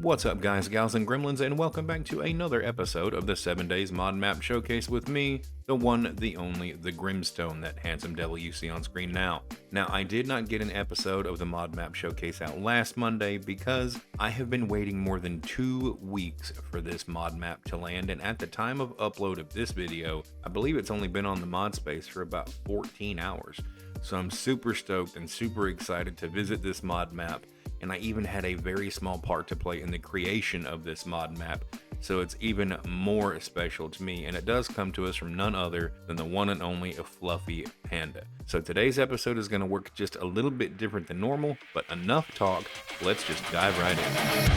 What's up, guys, gals, and gremlins, and welcome back to another episode of the 7 Days Mod Map Showcase with me, the one, the only, the Grimstone, that handsome devil you see on screen now. Now, I did not get an episode of the Mod Map Showcase out last Monday because I have been waiting more than 2 weeks for this mod map to land, and at the time of upload of this video, I believe it's only been on the mod space for about 14 hours. So I'm super stoked and super excited to visit this mod map, and I even had a very small part to play in the creation of this mod map, so it's even more special to me, and it does come to us from none other than the one and only Fluffy Panda. So today's episode is going to work just a little bit different than normal, but enough talk, let's just dive right in.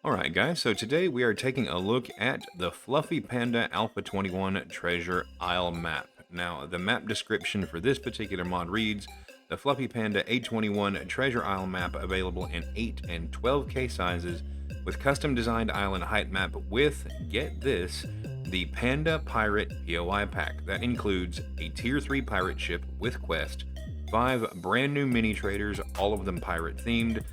Alright guys, so today we are taking a look at the Fluffy Panda Alpha 21 Treasure Isle map. Now, the map description for this particular mod reads, the Fluffy Panda A21 Treasure Isle map available in 8 and 12K sizes with custom designed island height map with, get this, the Panda Pirate POI pack. That includes a tier 3 pirate ship with quest, 5 brand new mini traders, all of them pirate themed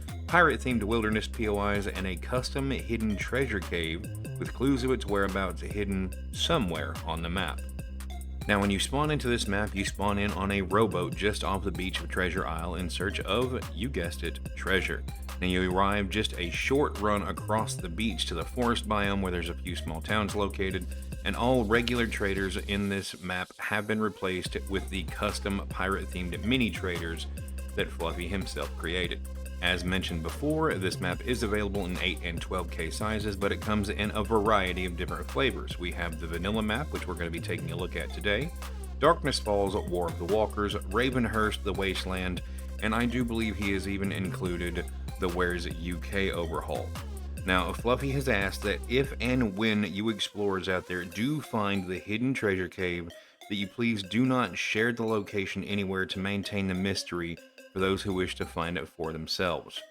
wilderness POIs, and a custom hidden treasure cave with clues of its whereabouts hidden somewhere on the map. Now, when you spawn into this map, you spawn in on a rowboat just off the beach of Treasure Isle in search of, you guessed it, treasure. Now, you arrive just a short run across the beach to the forest biome where there's a few small towns located, and all regular traders in this map have been replaced with the custom pirate-themed mini traders that Fluffy himself created. As mentioned before, this map is available in 8 and 12K sizes, but it comes in a variety of different flavors. We have the vanilla map, which we're going to be taking a look at today, Darkness Falls, War of the Walkers, Ravenhurst, the Wasteland, and I do believe he has even included the Where's UK overhaul. Now, Fluffy has asked that if and when you explorers out there do find the hidden treasure cave, that you please do not share the location anywhere to maintain the mystery for those who wish to find it for themselves.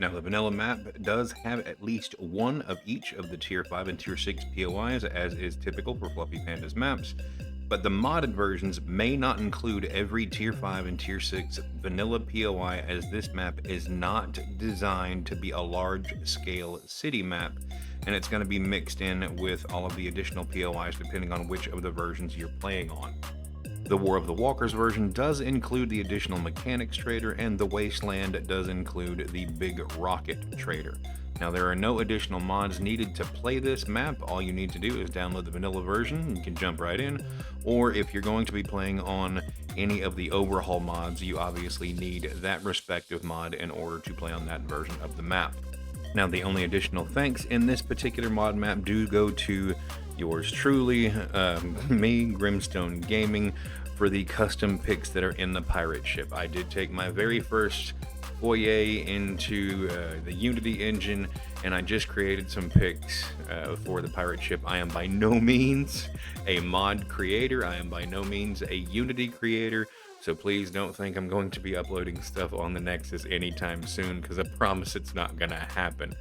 Now, the vanilla map does have at least one of each of the tier 5 and tier 6 POIs, as is typical for Fluffy Panda's maps, but the modded versions may not include every tier 5 and tier 6 vanilla POI, as this map is not designed to be a large-scale city map, and it's going to be mixed in with all of the additional POIs depending on which of the versions you're playing on. The War of the Walkers version does include the additional mechanics trader, and the Wasteland does include the big rocket trader. Now, there are no additional mods needed to play this map. All you need to do is download the vanilla version. You can jump right in, or if you're going to be playing on any of the overhaul mods, you obviously need that respective mod in order to play on that version of the map. Now, the only additional thanks in this particular mod map do go to yours truly, me, Grimstone Gaming, for the custom picks that are in the pirate ship. I did take my very first foray into the Unity engine, and I just created some picks for the pirate ship. I am by no means a mod creator. I am by no means a Unity creator. So please don't think I'm going to be uploading stuff on the Nexus anytime soon, because I promise it's not going to happen.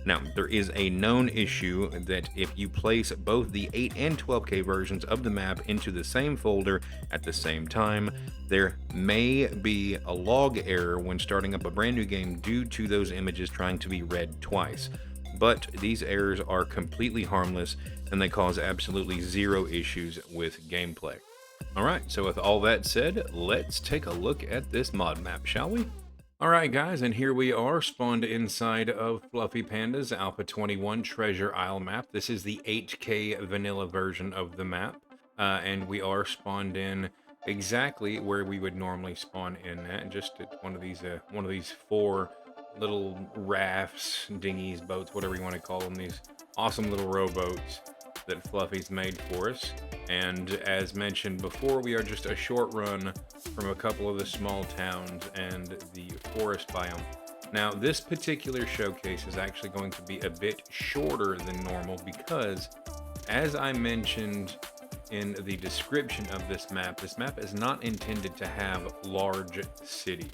Now, there is a known issue that if you place both the 8 and 12K versions of the map into the same folder at the same time, there may be a log error when starting up a brand new game due to those images trying to be read twice. But these errors are completely harmless, and they cause absolutely zero issues with gameplay. Alright, so with all that said, let's take a look at this mod map, shall we? Alright guys, and here we are, spawned inside of Fluffy Panda's Alpha 21 Treasure Isle map. This is the 8K vanilla version of the map, and we are spawned in exactly where we would normally spawn in at, just at one of these 4 little rafts, dinghies, boats, whatever you want to call them, these awesome little rowboats that Fluffy's made for us. And as mentioned before, we are just a short run from a couple of the small towns and the forest biome. Now, this particular showcase is actually going to be a bit shorter than normal because, as I mentioned in the description of this map is not intended to have large cities.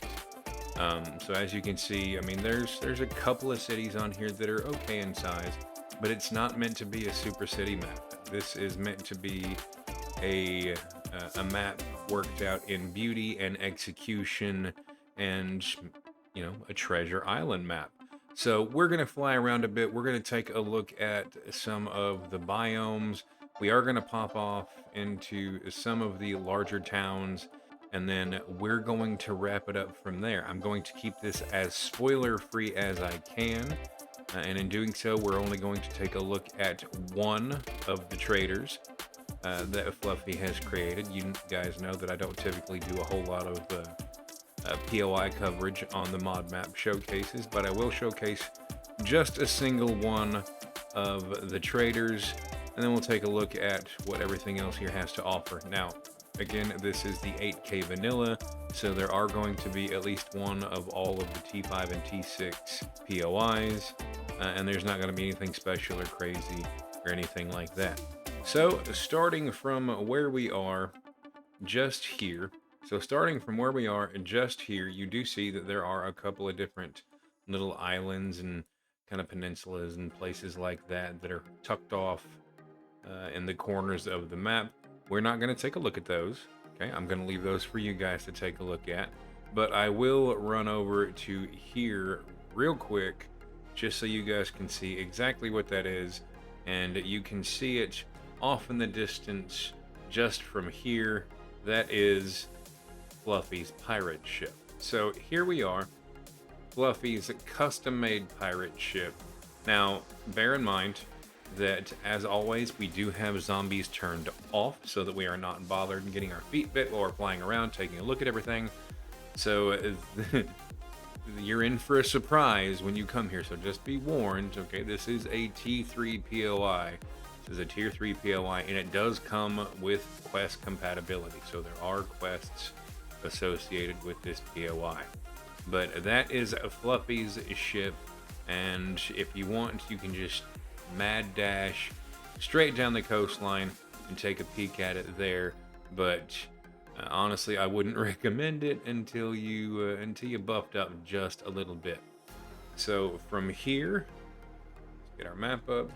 So as you can see, I mean, there's a couple of cities on here that are okay in size, but it's not meant to be a super city map. This is meant to be a map worked out in beauty and execution, and a treasure island map. So we're going to fly around a bit. We're going to take a look at some of the biomes. We are going to pop off into some of the larger towns, and then we're going to wrap it up from there. I'm going to keep this as spoiler free as I can. And in doing so, we're only going to take a look at one of the traders that Fluffy has created. You guys know that I don't typically do a whole lot of POI coverage on the mod map showcases, but I will showcase just a single one of the traders, and then we'll take a look at what everything else here has to offer. Now, again, this is the 8K vanilla, so there are going to be at least one of all of the T5 and T6 POIs, and there's not going to be anything special or crazy or anything like that. So, starting from where we are just here, you do see that there are a couple of different little islands and kind of peninsulas and places like that that are tucked off in the corners of the map. We're not going to take a look at those. Okay, I'm going to leave those for you guys to take a look at. But I will run over to here real quick, just so you guys can see exactly what that is. And you can see it off in the distance just from here. That is Fluffy's pirate ship. So here we are, Fluffy's custom-made pirate ship. Now, bear in mind that, as always, we do have zombies turned off so that we are not bothered getting our feet bit while we're flying around, taking a look at everything. So you're in for a surprise when you come here, so just be warned. Okay, this is a T3 POI. This is a tier 3 POI, and it does come with quest compatibility, so there are quests associated with this POI. But that is Fluffy's ship, and if you want, you can just mad dash straight down the coastline and take a peek at it there. But honestly, I wouldn't recommend it until you buffed up just a little bit. So from here, let's get our map up.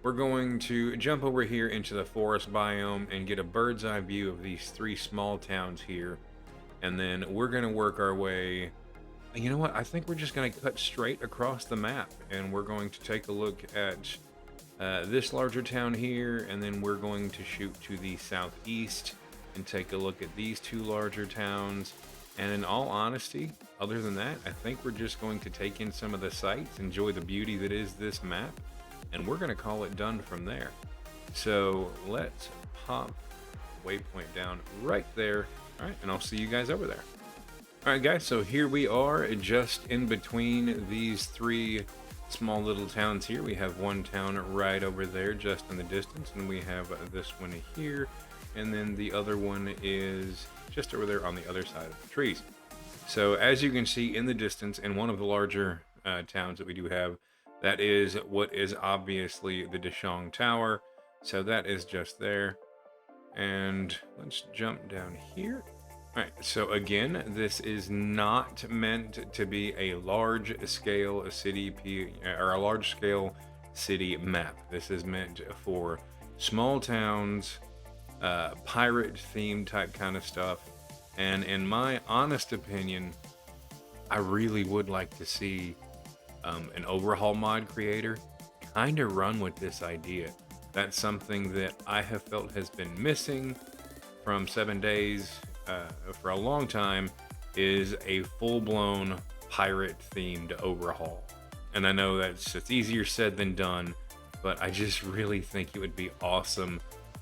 We're going to jump over here into the forest biome and get a bird's eye view of these three small towns here. And then we're going to work our way. You know what? I think we're just going to cut straight across the map, and we're going to take a look at this larger town here, and then we're going to shoot to the southeast and take a look at these two larger towns. And in all honesty, other than that, I think we're just going to take in some of the sights, enjoy the beauty that is this map, and we're going to call it done from there. So let's pop waypoint down right there. All right, and I'll see you guys over there. All right, guys, so here we are just in between these three small little towns here. We have one town right over there just in the distance, and we have this one here, and then the other one is just over there on the other side of the trees. So as you can see in the distance, in one of the larger towns that we do have, that is what is obviously the Deshong Tower. So that is just there. And let's jump down here. All right, so again, this is not meant to be a large-scale city or a large-scale city map. This is meant for small towns, pirate-themed type kind of stuff. And in my honest opinion, I really would like to see an overhaul mod creator kind of run with this idea. That's something that I have felt has been missing from 7 days for a long time, is a full-blown pirate-themed overhaul. And I know it's easier said than done, but I just really think it would be awesome,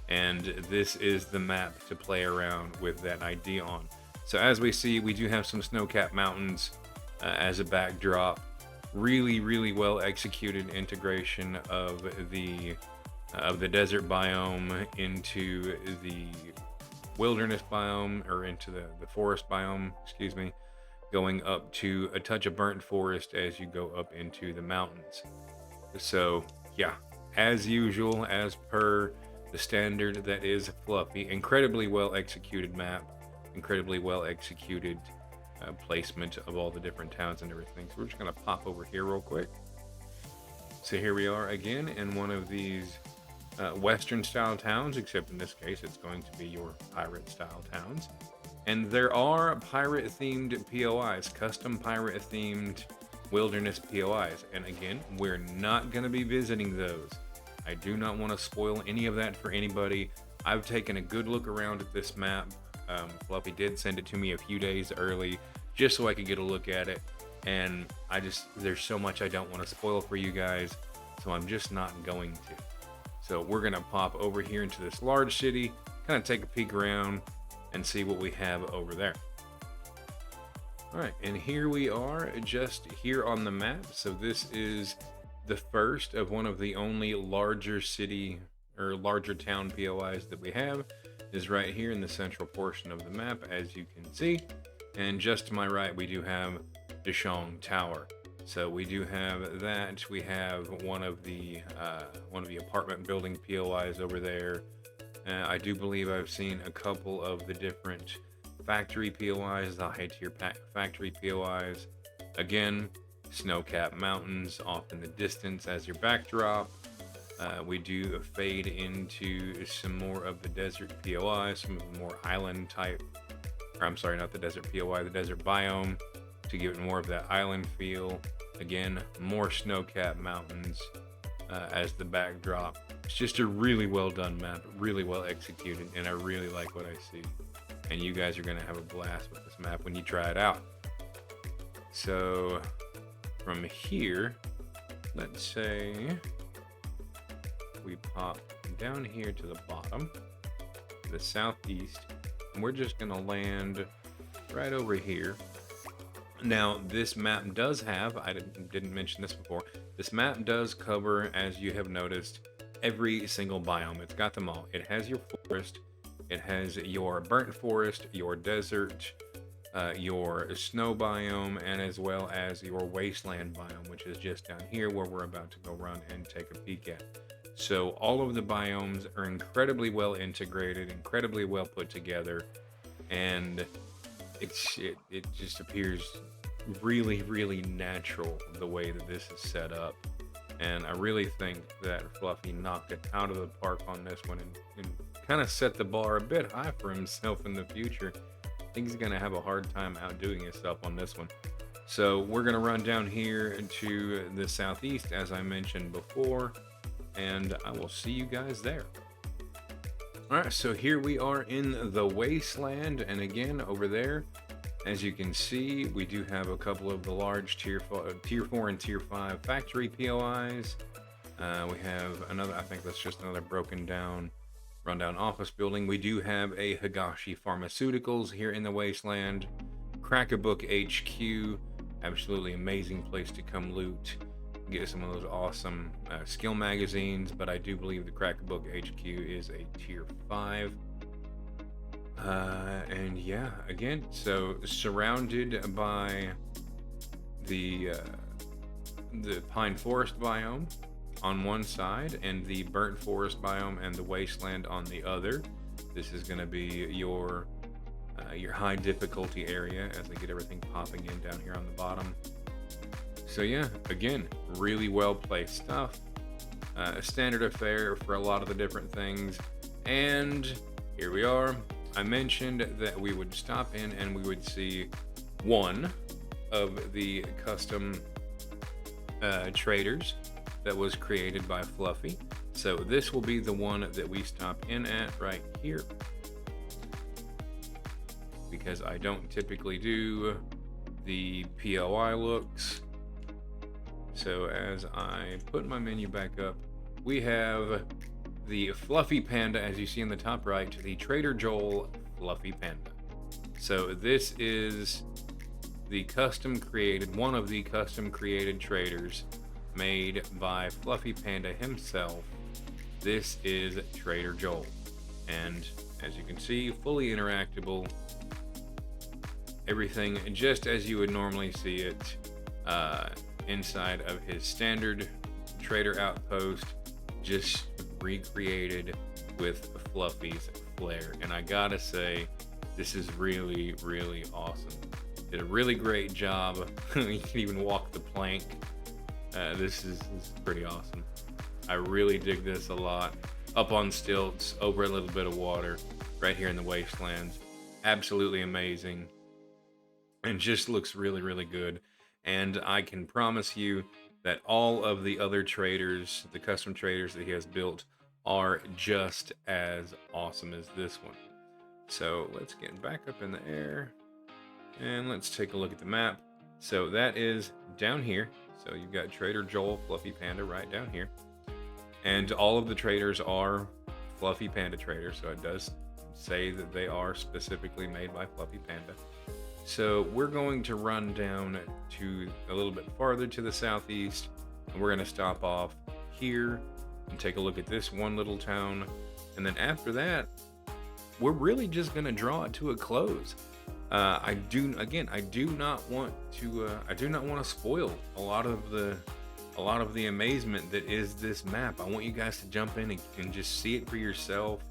and this is the map to play around with that idea on. So as we see, we do have some snow-capped mountains as a backdrop. Really well executed integration of the desert biome into the wilderness biome, or into the forest biome, excuse me, going up to a touch of burnt forest as you go up into the mountains. So yeah, as usual, as per the standard that is Fluffy, incredibly well executed map, incredibly well executed placement of all the different towns and everything. So we're just going to pop over here real quick. So here we are again in one of these Western style towns, except in this case, it's going to be your pirate style towns. And there are pirate themed POIs, custom pirate themed wilderness POIs. And again, we're not going to be visiting those. I do not want to spoil any of that for anybody. I've taken a good look around at this map. Fluffy did send it to me a few days early just so I could get a look at it. And there's so much I don't want to spoil for you guys, so I'm just not going to. So we're gonna pop over here into this large city, kind of take a peek around and see what we have over there. All right, and here we are just here on the map. So this is the first of one of the only larger city or larger town POIs that we have, is right here in the central portion of the map, as you can see. And just to my right, we do have Deshong Tower. So we do have that. We have one of the apartment building POIs over there. I do believe I've seen a couple of the different factory POIs, the high tier factory POIs. Again, snow-capped mountains off in the distance as your backdrop. We do fade into some more of the desert POI, some of the more island type, or I'm sorry, not the desert POI, the desert biome, to give it more of that island feel. Again, more snow-capped mountains as the backdrop. It's just a really well done map, really well executed, and I really like what I see. And you guys are going to have a blast with this map when you try it out. So from here, let's say we pop down here to the bottom, the southeast, and we're just going to land right over here. Now, this map does have, I didn't mention this before, this map does cover, as you have noticed, every single biome. It's got them all. It has your forest, it has your burnt forest, your desert, your snow biome, and as well as your wasteland biome, which is just down here where we're about to go run and take a peek at. So all of the biomes are incredibly well integrated, incredibly well put together, and it just appears really, really natural the way that this is set up. And I really think that Fluffy knocked it out of the park on this one and kind of set the bar a bit high for himself in the future. I think he's going to have a hard time outdoing himself on this one. So we're going to run down here to the southeast, as I mentioned before, and I will see you guys there. All right, so here we are in the wasteland, and again over there, as you can see, we do have a couple of the large tier 4 and tier 5 factory POIs. We have another, I think that's just another broken down, rundown office building. We do have a Higashi Pharmaceuticals here in the wasteland. Crack-a-Book HQ, absolutely amazing place to come loot, get some of those awesome skill magazines, but I do believe the Crack-a-Book HQ is a tier 5. And yeah, again, so surrounded by the pine forest biome on one side and the burnt forest biome and the wasteland on the other. This is going to be your high difficulty area as I get everything popping in down here on the bottom. So yeah, again, really well placed stuff. Standard affair for a lot of the different things. And here we are. I mentioned that we would stop in and we would see one of the custom traders that was created by Fluffy. So this will be the one that we stop in at right here, because I don't typically do the POI looks. So as I put my menu back up, we have the Fluffy Panda, as you see in the top right, the Trader Joel Fluffy Panda. So this is the custom created, one of the custom created traders made by Fluffy Panda himself. This is Trader Joel. And as you can see, fully interactable. Everything just as you would normally see it inside of his standard trader outpost, just recreated with Fluffy's flair. And I gotta say, this is really, really awesome. Did a really great job. You can even walk the plank. This is pretty awesome. I really dig this a lot. up on stilts, over a little bit of water, right here in the wastelands. Absolutely amazing, and just looks really, really good. And I can promise you that all of the other traders, the custom traders that he has built, are just as awesome as this one. So let's get back up in the air and let's take a look at the map. So that is down here. So you've got Trader Joel, Fluffy Panda right down here. And all of the traders are Fluffy Panda traders. So it does say that they are specifically made by Fluffy Panda. So we're going to run down to a little bit farther to the southeast, and we're going to stop off here and take a look at this one little town. And then after that, we're really just going to draw it to a close. I do not want to spoil a lot of the amazement that is this map. I want you guys to jump in and just see it for yourself.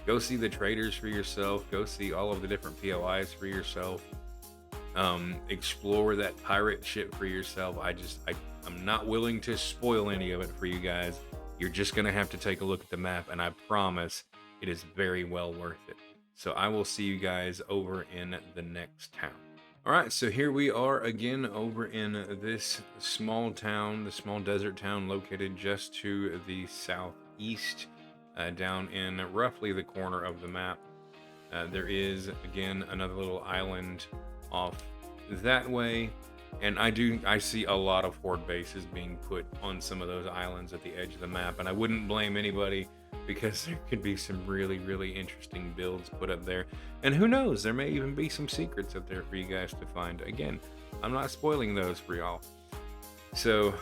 Go see the traders for yourself. Go see all of the different POIs for yourself. Explore that pirate ship for yourself. I'm not willing to spoil any of it for you guys. You're just gonna have to take a look at the map, and I promise it is very well worth it. So I will see you guys over in the next town. All right, so here we are again over in this small town, the small desert town located just to the southeast, down in roughly the corner of the map. There is again another little island off that way, and I see a lot of horde bases being put on some of those islands at the edge of the map, and I wouldn't blame anybody, because there could be some really, really interesting builds put up there, and who knows, there may even be some secrets up there for you guys to find. Again, I'm not spoiling those for y'all. So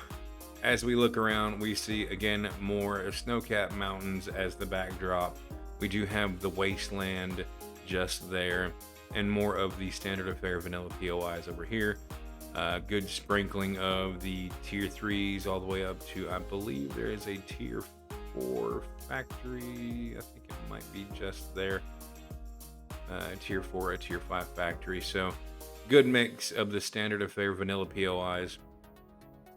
as we look around, we see again more snow-capped mountains as the backdrop. We do have the wasteland just there, and more of the standard affair vanilla POIs over here. Good sprinkling of the tier 3s all the way up to, I believe there is a tier 4 factory. I think it might be just there. Tier 4, a tier 5 factory. So good mix of the standard affair vanilla POIs.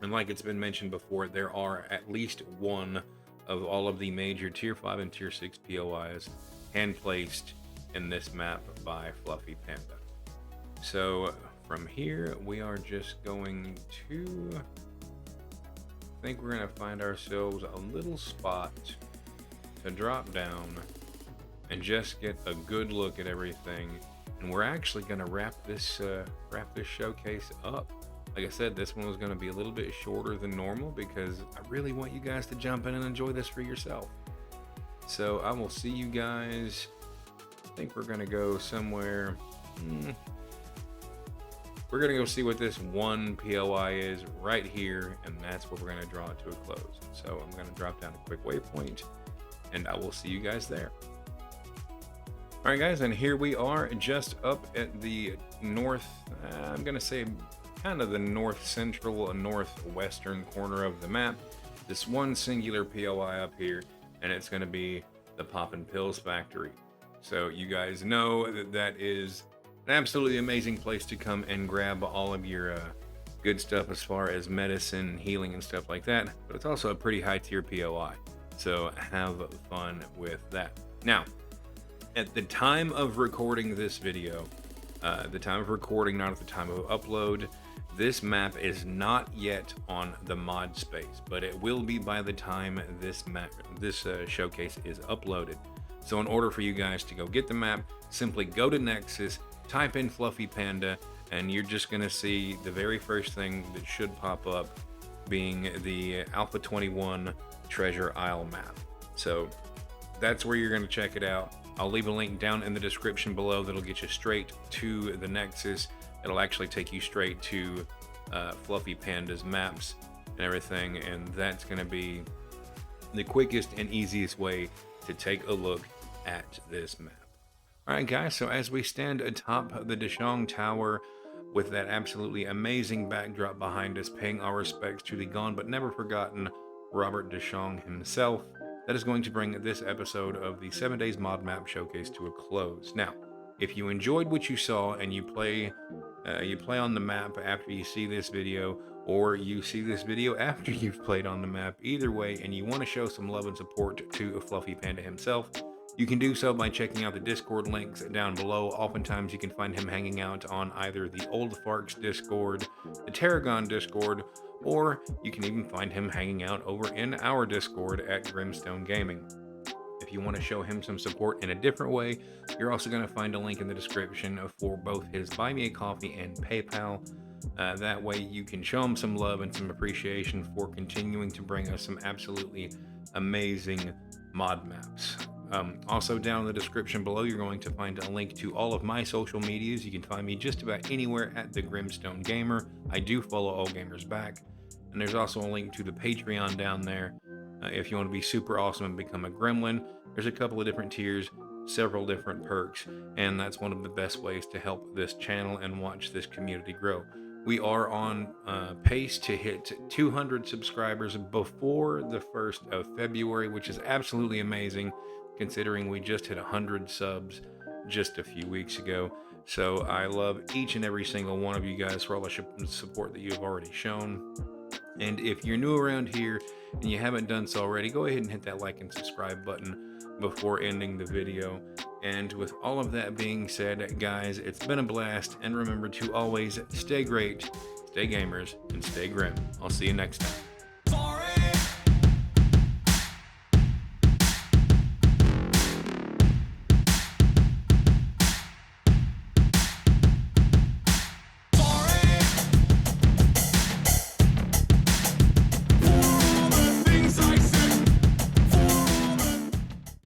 And like it's been mentioned before, there are at least one of all of the major tier 5 and tier 6 POIs hand placed in this map by Fluffy Panda. So from here, we are just going to, I think we're going to find ourselves a little spot to drop down and just get a good look at everything. And we're actually going to wrap this showcase up. Like I said, this one was going to be a little bit shorter than normal because I really want you guys to jump in and enjoy this for yourself. So I will see you guys. I think we're gonna go somewhere. We're gonna go see what this one POI is right here, and that's where we're gonna draw it to a close. So I'm gonna drop down a quick waypoint, and I will see you guys there. All right, guys, and here we are just up at the north. I'm gonna say kind of the north central, northwestern corner of the map. This one singular POI up here, and it's gonna be the Poppin' Pills Factory. So you guys know that is an absolutely amazing place to come and grab all of your good stuff as far as medicine, healing, and stuff like that. But it's also a pretty high tier POI. So have fun with that. Now, at the time of recording this video, the time of recording, not at the time of upload, this map is not yet on the mod space, but it will be by the time this showcase is uploaded. So in order for you guys to go get the map, simply go to Nexus, type in Fluffy Panda, and you're just gonna see the very first thing that should pop up being the Alpha 21 Treasure Isle map. So that's where you're gonna check it out. I'll leave a link down in the description below that'll get you straight to the Nexus. It'll actually take you straight to Fluffy Panda's maps and everything, and that's gonna be the quickest and easiest way to take a look at this map. All right, guys, so as we stand atop the Deshong Tower with that absolutely amazing backdrop behind us, paying our respects to the gone but never forgotten Robert Deshong himself, that is going to bring this episode of the 7 Days Mod Map Showcase to a close. Now, if you enjoyed what you saw and you play You play on the map after you see this video, or you see this video after you've played on the map. Either way, and you want to show some love and support to Fluffy Panda himself, you can do so by checking out the Discord links down below. Oftentimes, you can find him hanging out on either the Old Farks Discord, the Tarragon Discord, or you can even find him hanging out over in our Discord at Grimstone Gaming. If you want to show him some support in a different way, you're also going to find a link in the description for both his Buy Me a Coffee and PayPal. That way you can show him some love and some appreciation for continuing to bring us some absolutely amazing mod maps. Also, down in the description below, you're going to find a link to all of my social medias. You can find me just about anywhere at the Grimstone Gamer. I do follow All Gamers Back. And there's also a link to the Patreon down there. If you want to be super awesome and become a gremlin, there's a couple of different tiers, several different perks, and that's one of the best ways to help this channel and watch this community grow. We are on pace to hit 200 subscribers before the 1st of February, which is absolutely amazing considering we just hit 100 subs just a few weeks ago. So I love each and every single one of you guys for all the support that you have already shown. And if you're new around here and you haven't done so already, go ahead and hit that like and subscribe button before ending the video. And with all of that being said, guys, it's been a blast. And remember to always stay great, stay gamers, and stay grim. I'll see you next time.